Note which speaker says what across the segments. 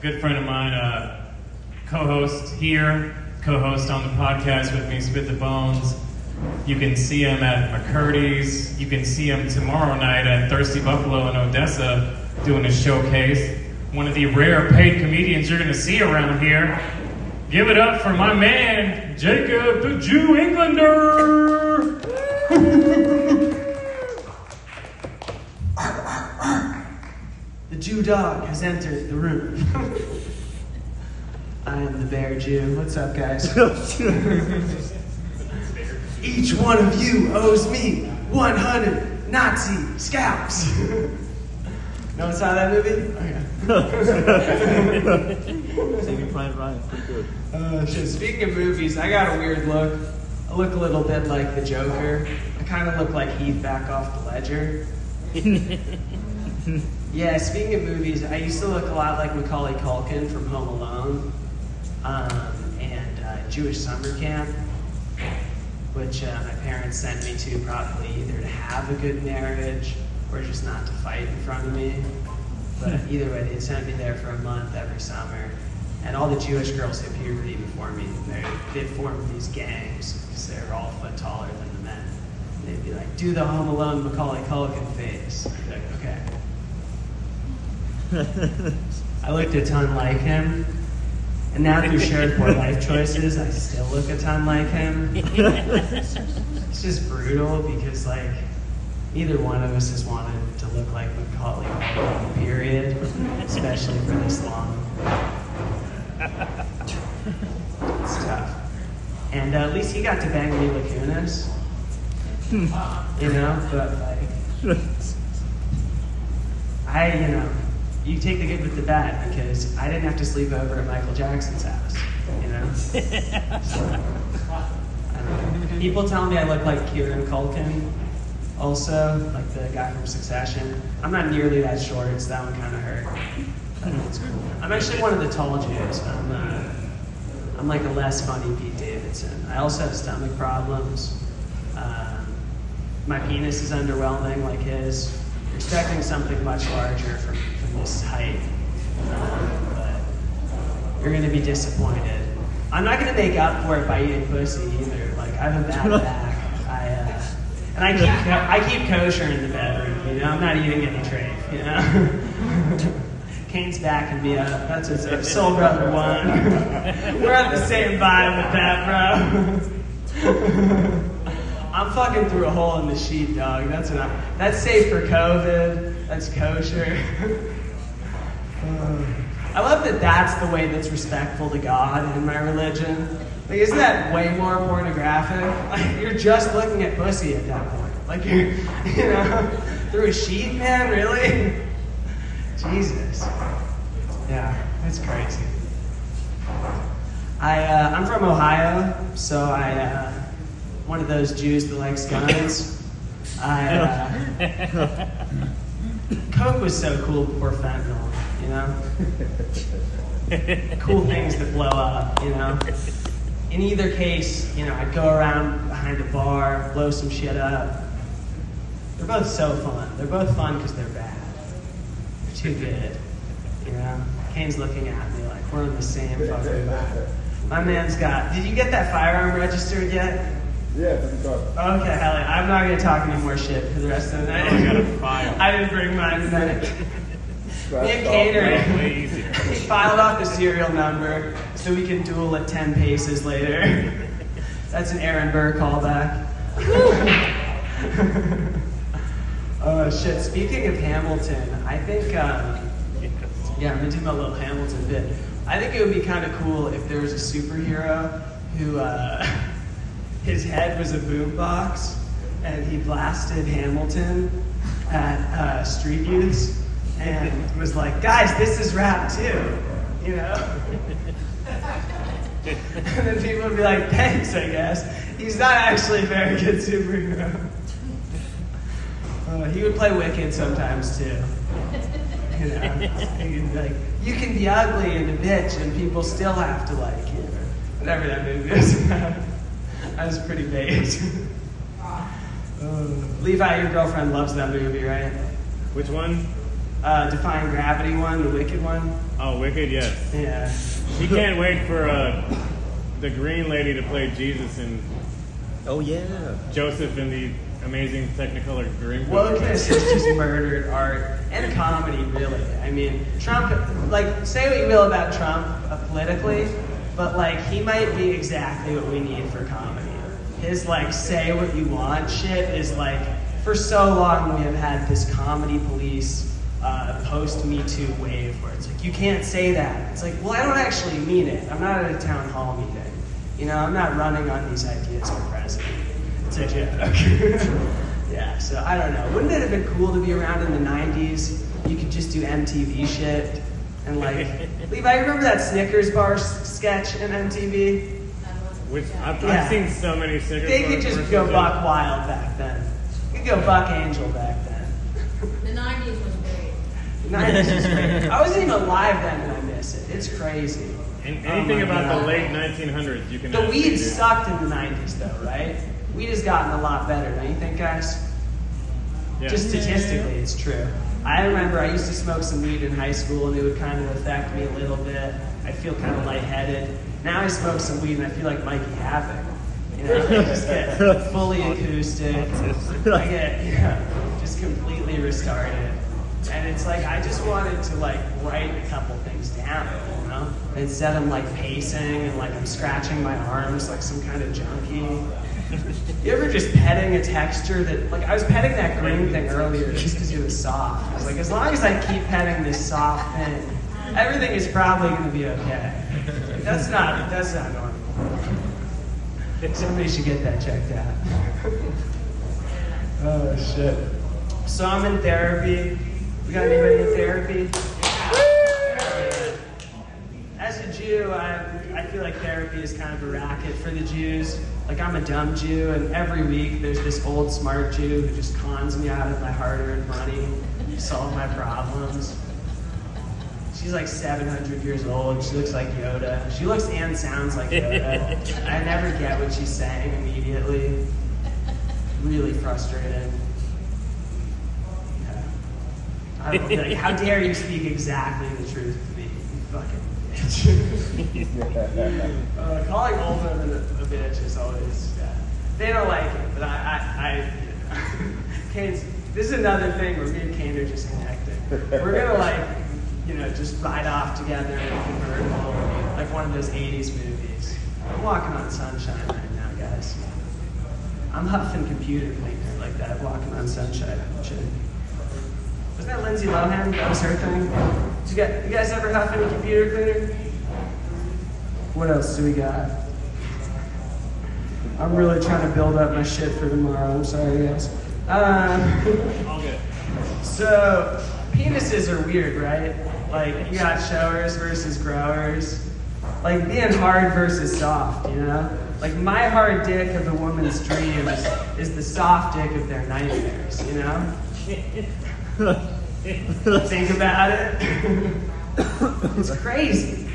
Speaker 1: good friend of mine, co-host here, co-host on the podcast with me, Spit the Bones. You can see him at McCurdy's. You can see him tomorrow night at Thirsty Buffalo in Odessa doing a showcase. One of the rare paid comedians you're going to see around here. Give it up for my man, Jacob the Jew Englander!
Speaker 2: The Jew dog has entered the room. I am the Bear Jew. What's up, guys? Each one of you owes me 100 Nazi scalps. No one saw that movie?
Speaker 3: Saving Private Ryan, pretty good.
Speaker 2: Shit. Speaking of movies, I got a weird look. I look a little bit like the Joker. I kind of look like Heath back off the Ledger. Yeah, speaking of movies, I used to look a lot like Macaulay Culkin from Home Alone and Jewish Summer Camp, which my parents sent me to probably either to have a good marriage or just not to fight in front of me. But either way, they'd send me there for a month every summer. And all the Jewish girls hit puberty before me. They'd form these gangs because they were all a foot taller than the men. And they'd be like, do the Home Alone Macaulay Culkin face. I'd be like, okay. I looked a ton like him. And now through shared poor life choices, I still look a ton like him. It's just brutal because, like, neither one of us has wanted to look like Macaulay Culkin, period. Especially for this long. It's tough. And at least he got to bang Mila Kunis. You know, but like, you take the good with the bad because I didn't have to sleep over at Michael Jackson's house, you know? So, I don't know. People tell me I look like Kieran Culkin also, like the guy from Succession. I'm not nearly that short, so that one kind of hurt. I think it's cool. I'm actually one of the tall Jews. I'm like a less funny Pete Davidson. I also have stomach problems. My penis is underwhelming like his. You're expecting something much larger from this height, but you're going to be disappointed. I'm not going to make up for it by eating pussy either. Like, I have a bad back. And I keep kosher in the bedroom, you know? I'm not eating any trafe, you know? Kane's backing me up. That's his soul brother one. We're on the same vibe with that, bro. I'm fucking through a hole in the sheet, dog. That's safe for COVID. That's kosher. I love that that's the way that's respectful to God in my religion. Like, isn't that way more pornographic? Like, you're just looking at pussy at that point. Like, you're, through a sheet, man, really? Jesus. Yeah, that's crazy. I'm from Ohio, so one of those Jews that likes guns. Coke was so cool before fentanyl, you know? Cool things that blow up, you know? In either case, I'd go around behind a bar, blow some shit up. They're both so fun. They're both fun because they're bad. They're too good, you know? Kane's looking at me like we're on the same fucking vibe. My man's got... Did you get that firearm registered yet?
Speaker 4: Yeah, it's in the car.
Speaker 2: Okay, hell yeah. I'm not going to talk any more shit for the rest of the night.
Speaker 1: I got a file.
Speaker 2: I didn't bring mine tonight. Me and Kaner, he filed off the serial number so we can duel at 10 paces later. That's an Aaron Burr callback. Oh, shit. Speaking of Hamilton, I think... I'm going to do my little Hamilton bit. I think it would be kind of cool if there was a superhero who... his head was a boombox, and he blasted Hamilton at street youths, and was like, "Guys, this is rap too," you know. And then people would be like, "Thanks, I guess." He's not actually a very good superhero. He would play Wicked sometimes too. You know, he'd be like, "You can be ugly and a bitch, and people still have to like you." Whatever that movie is about. That was pretty baked.
Speaker 1: Levi,
Speaker 2: your girlfriend loves that movie, right?
Speaker 1: Which one?
Speaker 2: Defying Gravity one, the Wicked one.
Speaker 1: Oh, Wicked, yes.
Speaker 2: Yeah.
Speaker 1: He can't wait for the green lady to play Jesus and
Speaker 3: Oh yeah.
Speaker 1: Joseph in the amazing Technicolor Dreamcoat.
Speaker 2: Wokeness has just murdered art and comedy, really. I mean, Trump, like, say what you will about Trump politically, but, like, he might be exactly what we need for comedy. His, like, say what you want shit is, like, for so long we have had this comedy police post-Me Too wave where it's like, you can't say that. It's like, well, I don't actually mean it. I'm not at a town hall meeting. You know, I'm not running on these ideas for president. It's a joke. Yeah, so I don't know. Wouldn't it have been cool to be around in the 90s? You could just do MTV shit. And like, Levi, you remember that Snickers bar sketch in MTV?
Speaker 1: Which I've
Speaker 2: Yeah.
Speaker 1: seen so many Snickers
Speaker 2: They
Speaker 1: bars
Speaker 2: could just
Speaker 1: commercials,
Speaker 2: go
Speaker 1: yeah.
Speaker 2: buck wild back then. You could go buck angel back then.
Speaker 4: The 90s was great.
Speaker 2: The 90s was great. I wasn't even alive then and I miss it. It's crazy.
Speaker 1: And
Speaker 2: Oh
Speaker 1: anything
Speaker 2: my
Speaker 1: about
Speaker 2: God.
Speaker 1: the late 1900s, you can
Speaker 2: The
Speaker 1: ask me,
Speaker 2: weed
Speaker 1: dude.
Speaker 2: sucked in the 90s though, right? Weed has gotten a lot better, don't you think, guys?
Speaker 1: Yeah.
Speaker 2: Just statistically, it's true. I remember I used to smoke some weed in high school and it would kind of affect me a little bit. I'd feel kind of lightheaded. Now I smoke some weed and I feel like Mikey Havoc. You know, I just get fully acoustic. I get, just completely restarted. And it's like, I just wanted to like write a couple things down, you know? Instead I'm like pacing and like I'm scratching my arms like some kind of junkie. You ever just petting a texture that, like I was petting that green thing earlier just because it was soft. I was like, as long as I keep petting this soft thing, everything is probably going to be okay. That's not normal. Somebody should get that checked out. Oh shit. So I'm in therapy. We got anybody in therapy? As a Jew, I feel like therapy is kind of a racket for the Jews. Like I'm a dumb Jew, and every week there's this old smart Jew who just cons me out of my hard-earned money to solve my problems. She's like 700 years old. She looks like Yoda. She looks and sounds like Yoda. I never get what she's saying immediately. Really frustrated. Yeah. I don't know, like, how dare you speak exactly the truth to me, you fucking bitch. Calling old women a bitch is always, they don't like it, but I Kane's, this is another thing where me and Kane are just connecting. We're gonna like, you know, just ride off together in a convertible, like one of those 80s movies. I'm walking on sunshine right now, guys. I'm huffing computer cleaner like that, walking on sunshine. Shit. Wasn't that Lindsay Lohan? That was her thing. You guys ever huff any computer cleaner? What else do we got? I'm really trying to build up my shit for tomorrow. I'm sorry, guys.
Speaker 1: All good.
Speaker 2: So, penises are weird, right? Like, you got showers versus growers. Like, being hard versus soft, you know? Like, my hard dick of a woman's dreams is the soft dick of their nightmares, you know? Think about it. It's crazy.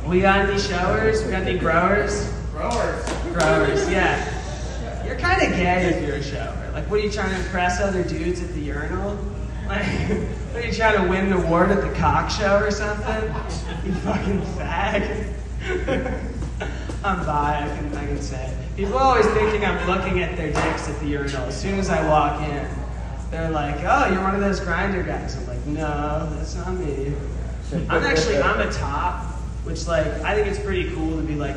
Speaker 2: We got any showers? We got any growers? Growers, yeah. You're kind of gay if you're a shower. Like, what are you trying to impress other dudes at the urinal? Like, what are you trying to win an award at the cock show or something? You fucking fag. I'm bi, I can say it. People are always thinking I'm looking at their dicks at the urinal. As soon as I walk in, they're like, oh, you're one of those grinder guys. I'm like, no, that's not me. I'm a top, which like, I think it's pretty cool to be like,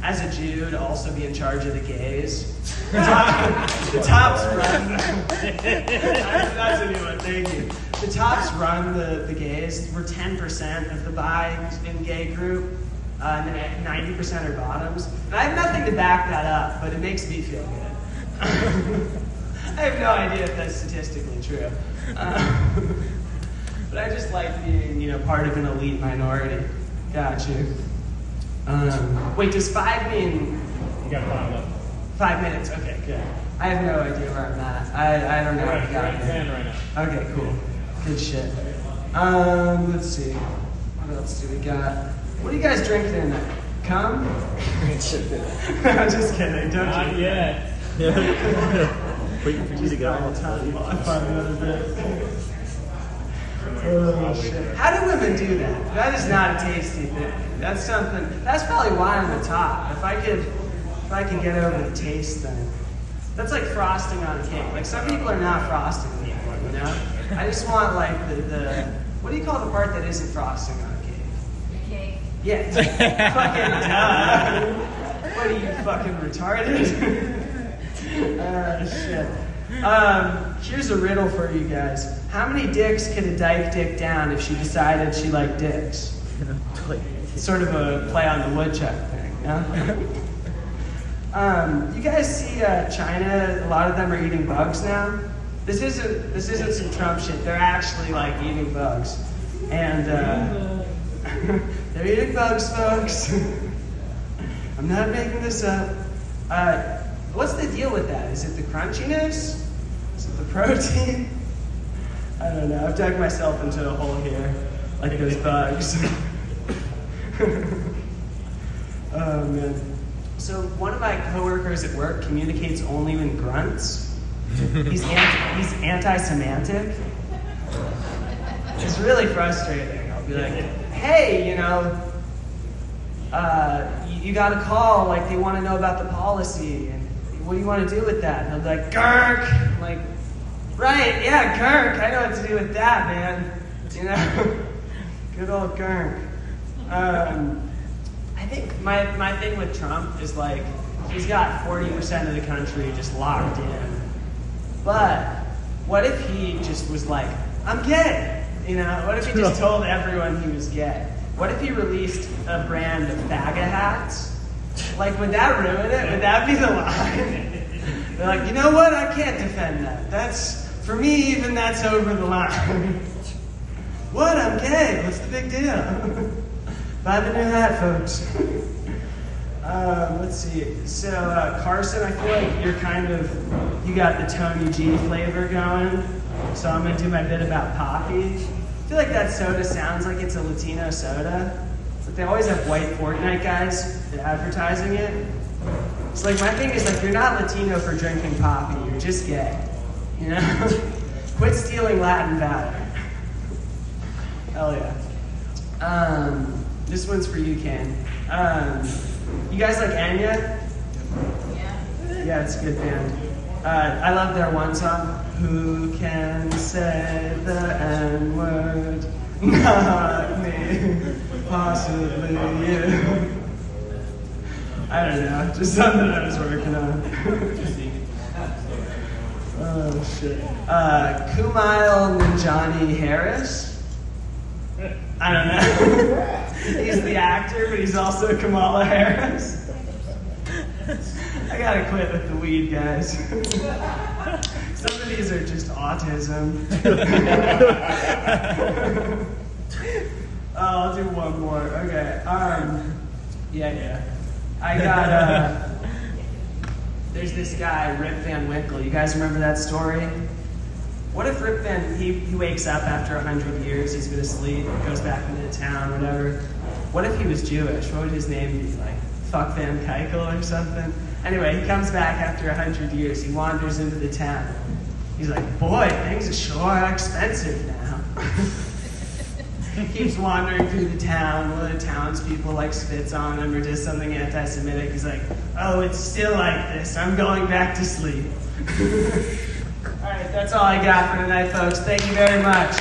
Speaker 2: as a Jew, to also be in charge of the gays. The tops run. That's a new one, thank you. The tops run the gays. We're 10% of the bi in gay group. And then 90% are bottoms. And I have nothing to back that up, but it makes me feel good. I have no idea if that's statistically true. But I just like being, you know, part of an elite minority. Got you. Wait, does 5 mean...
Speaker 1: You got 5 left.
Speaker 2: 5 minutes, okay, good. I have no idea where I'm at. I don't know
Speaker 1: We're
Speaker 2: what we got
Speaker 1: at 10
Speaker 2: here.
Speaker 1: right now.
Speaker 2: Okay, cool. Good shit. Let's see. What else do we got? What are you guys drinking tonight? Cum? I'm just kidding. Don't
Speaker 1: Not
Speaker 2: you?
Speaker 1: yet.
Speaker 3: Waiting for you to get
Speaker 2: All
Speaker 3: on
Speaker 2: the time while I find another bit. Oh, shit. How do women do that? That is not a tasty thing. That's something. That's probably why I'm the top. If I could get over the taste thing. That's like frosting on a cake. Like some people are not frosting people, you know? I just want like the what do you call the part that isn't frosting on a cake?
Speaker 4: The cake.
Speaker 2: Yeah. Fucking duh. What are you, fucking retarded? Shit. Here's a riddle for you guys. How many dicks could a dyke dick down if she decided she liked dicks? It's sort of a play on the woodchuck thing, yeah? You guys see China, a lot of them are eating bugs now. This isn't some Trump shit. They're actually like eating bugs. And they're eating bugs, folks. I'm not making this up. What's the deal with that? Is it the crunchiness? Is it the protein? I don't know. I've dug myself into a hole here, like those bugs. Oh, man. So one of my coworkers at work communicates only in grunts. He's anti-semantic. It's really frustrating. I'll be like, hey, you know, you got a call, like they want to know about the policy, and what do you want to do with that? And he'll be like, Gurk! I'm like, right, yeah, Gurk, I know what to do with that, man. You know, good old Gurk. I think my thing with Trump is like, he's got 40% of the country just locked in. But what if he just was like, I'm gay? You know, what if he just told everyone he was gay? What if he released a brand of faggot hats? Like, would that ruin it? Would that be the line? They're like, you know what? I can't defend that. That's, for me, even that's over the line. What? I'm gay. What's the big deal? Buy the new hat, folks. Let's see. So, Carson, I feel like you got the Tony G flavor going. So I'm going to do my bit about Poppy. I feel like that soda sounds like it's a Latino soda. But they always have white Fortnite guys advertising it. It's like, my thing is, like, you're not Latino for drinking Poppy. You're just gay. You know? Quit stealing Latin valor. Hell yeah. This one's for you, Ken. You guys like Enya?
Speaker 4: Yeah.
Speaker 2: Yeah, it's a good band. I love their one song. Who can say the N-word? Not me. Possibly you. I don't know. Just something I was working on. Oh, shit. Kumail Nanjiani Harris? I don't know. He's the actor, but he's also Kamala Harris. I gotta quit with the weed, guys. Some of these are just autism. I'll do one more. Okay. Yeah. I got, there's this guy, Rip Van Winkle. You guys remember that story? What if Rip Van, he wakes up after 100 years, he's been asleep, goes back into town, whatever. What if he was Jewish? What would his name be? Like, Fuck Van Keikel or something? Anyway, he comes back after 100 years. He wanders into the town. He's like, boy, things are sure expensive now. Keeps wandering through the town. One of the townspeople like spits on him or does something anti-Semitic. He's like, oh, it's still like this. I'm going back to sleep. All right, that's all I got for tonight, folks. Thank you very much.